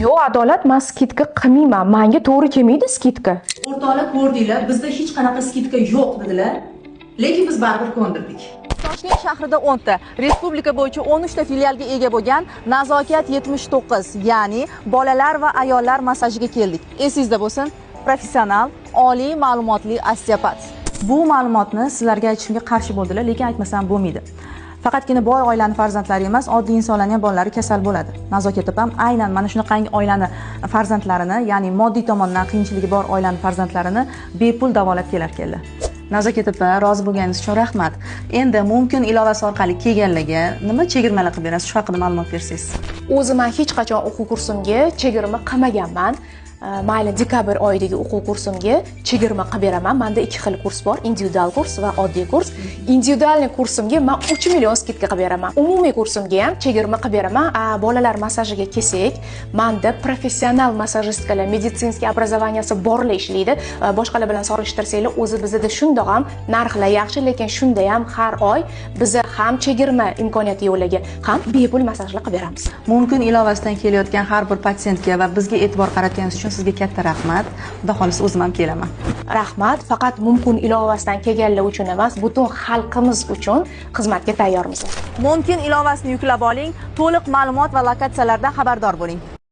Yo'q, Adolat, men skidka qilmayman. Menga to'g'ri kelmaydi skidka. O'rtoqlar ko'rdinglar, bizda hech qanaqa skidka yo'q dedilar, lekin biz baribir ko'ndirdik. Toshkent shahrida 10 ta, respublika bo'yicha 13 ta filialga ega bo'lgan Nazokat 79, ya'ni bolalar va ayollar massajiga keldik. Esingizda bo'lsin, professional, oliy ma'lumotli osteopat. Bu ma'lumotni sizlarga aytishimga qarshi bo'ldilar, lekin aytmasam bo'lmaydi. Faqatgina boy oilaning farzandlari emas, oddiy insonlarning ham bolalari kasal bo'ladi. Nazokat opam aynan mana shunaqangi oilani farzandlarini, ya'ni moddiy tomondan qiyinchiligi bor oilaning farzandlarini bepul davolab kelarkanlar. Nazokat opa, rozi bo'lganingiz uchun rahmat. Endi mumkin ilovasi orqali kelganlarga nima chegirmalar qilib berasiz? Shu haqida ma'lumot bersangiz. O'zi men hech qachon o'quv kursimga chegirma qilmaganman. Mayli dekabr oyidagi o'quv kursimga chegirma qilib beraman. Menda ikki xil kurs bor, individual kurs va oddiy kurs. Individualniy kursimga men 3 million skidka qilib beraman. Umumiy kursimga ham chegirma qilib beraman. Bolalar massajiga kelsak, menda professional massajistkalar, meditsinskiy obrazovaniyasi borlar ishlaydi. Boshqalar bilan solishtirsanglar, o'zi bizda shundoq ham narxlar yaxshi, lekin shunda ham har oy biz ham chegirma imkoniyati yo'llagan, ham bepul massajlar qilib beramiz. Mumkin ilovasidan kelayotgan har bir patsientga va bizga e'tibor qaratganingiz uchun sizga katta rahmat. Xudo xolisa o'zim ham kelaman. Rahmat, faqat mumkin ilovasidan kelganlar uchun emas, butun xalqimiz uchun xizmatga tayyormiz. Mumkin ilovasini yuklab oling, to'liq ma'lumot va lokatsiyalardan xabardor bo'ling.